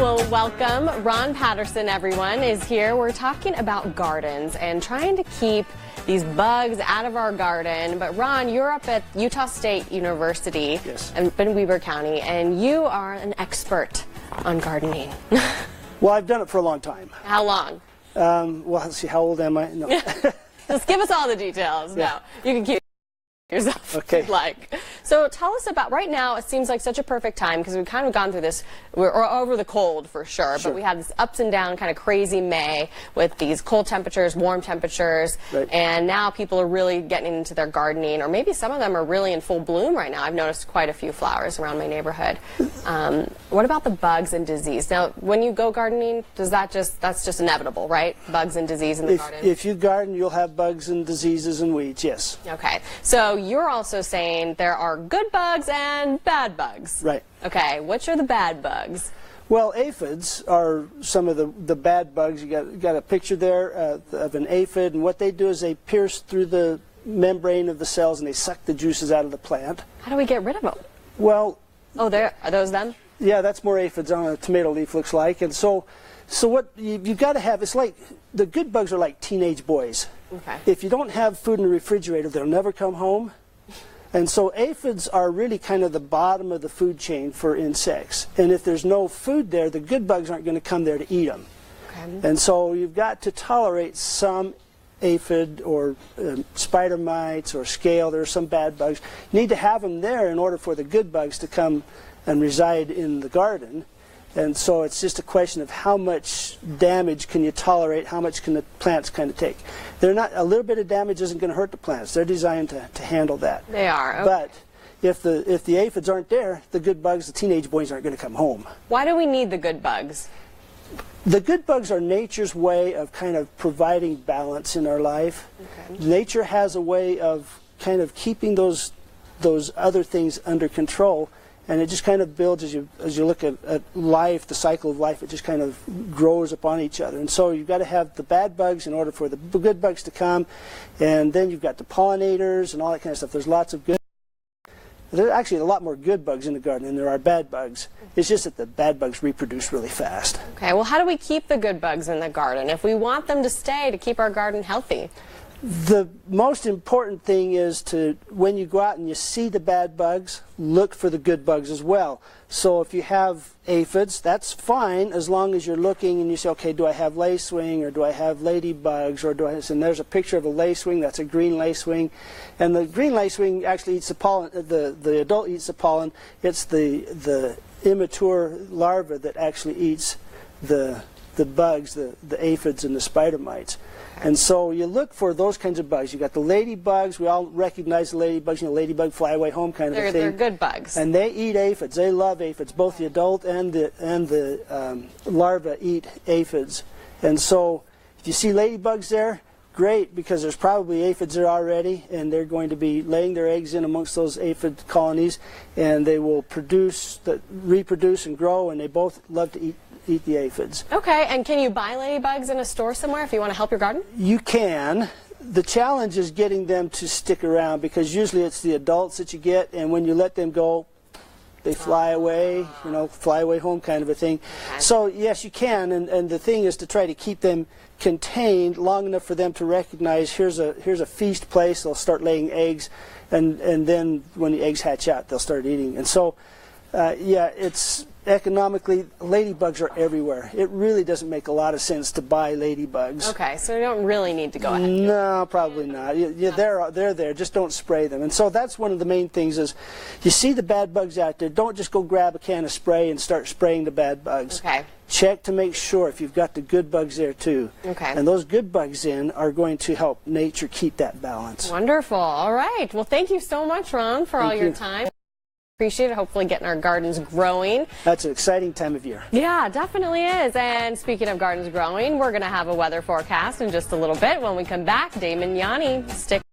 Well, welcome. Ron Patterson, everyone, is here. We're talking about gardens and trying to keep these bugs out of our garden. But Ron, you're up at Utah State University in Weber County, and you are an expert on gardening. Well, I've done it for a long time. How long? Well, let's see, how old am I? No. Just give us all the details. Yeah. No, you can keep yourself if you'd like. So tell us about, right now it seems like such a perfect time because we've kind of gone through this, we're over the cold for sure, but we had this ups and down kind of crazy May with these cold temperatures, warm temperatures, and now people are really getting into their gardening, or maybe some of them are really in full bloom right now. I've noticed quite a few flowers around my neighborhood. What about the bugs and disease? Now, when you go gardening, that's just inevitable, right? Bugs and disease in the garden? If you garden, you'll have bugs and diseases and weeds, yes. Okay, so you're also saying there are good bugs and bad bugs. Right. Okay, which are the bad bugs? Well, aphids are some of the bad bugs. You got a picture there of an aphid, and what they do is they pierce through the membrane of the cells and they suck the juices out of the plant. How do we get rid of them? Well, are those them? Yeah, that's more aphids on a tomato leaf looks like. And so what you've got to have, it's like the good bugs are like teenage boys. Okay. If you don't have food in the refrigerator, they'll never come home. And so aphids are really kind of the bottom of the food chain for insects. And if there's no food there, the good bugs aren't going to come there to eat them. Okay. And so you've got to tolerate some aphid or spider mites or scale. There are some bad bugs. You need to have them there in order for the good bugs to come and reside in the garden. And so it's just a question of how much damage can you tolerate, how much can the plants kind of take. They're not, a little bit of damage isn't going to hurt the plants. They're designed to handle that. They are. Okay. But if the aphids aren't there, the good bugs, the teenage boys, aren't going to come home. Why do we need the good bugs? The good bugs are nature's way of kind of providing balance in our life. Okay. Nature has a way of kind of keeping those other things under control. And it just kind of builds as you look at life, the cycle of life, it just kind of grows upon each other. And so you've got to have the bad bugs in order for the good bugs to come. And then you've got the pollinators and all that kind of stuff. There's lots of good. There's actually a lot more good bugs in the garden than there are bad bugs. It's just that the bad bugs reproduce really fast. Okay, well, how do we keep the good bugs in the garden if we want them to stay to keep our garden healthy? The most important thing is to, when you go out and you see the bad bugs, look for the good bugs as well. So if you have aphids, that's fine as long as you're looking and you say, okay, do I have lacewing or do I have ladybugs or do I, and there's a picture of a lacewing, that's a green lacewing. And the green lacewing actually eats the pollen, the adult eats the pollen. It's the immature larva that actually eats the bugs, the aphids and the spider mites. And so you look for those kinds of bugs. You've got the ladybugs. We all recognize the ladybugs, you know, ladybug, fly away home kind of a thing. They're good bugs. And they eat aphids. They love aphids. Both the adult and the larva eat aphids. And so if you see ladybugs there, great, because there's probably aphids there already, and they're going to be laying their eggs in amongst those aphid colonies, and they will reproduce and grow, and they both love to eat the aphids. Okay, and can you buy ladybugs in a store somewhere if you want to help your garden? You can. The challenge is getting them to stick around because usually it's the adults that you get, and when you let them go, they fly away, you know, fly away home kind of a thing. Okay. So yes, you can, and the thing is to try to keep them contained long enough for them to recognize here's a feast place. They'll start laying eggs, and then when the eggs hatch out, they'll start eating. And so, yeah, it's economically, ladybugs are everywhere. It really doesn't make a lot of sense to buy ladybugs. Okay, so you don't really need to go ahead. No, probably not. They're there. Just don't spray them. And so that's one of the main things is you see the bad bugs out there, don't just go grab a can of spray and start spraying the bad bugs. Okay. Check to make sure if you've got the good bugs there too. Okay. And those good bugs in are going to help nature keep that balance. Wonderful. All right. Well, thank you so much, Ron, for all your time. Appreciate it. Hopefully getting our gardens growing. That's an exciting time of year. Yeah, definitely is. And speaking of gardens growing, we're going to have a weather forecast in just a little bit. When we come back, Damon Yanni, stick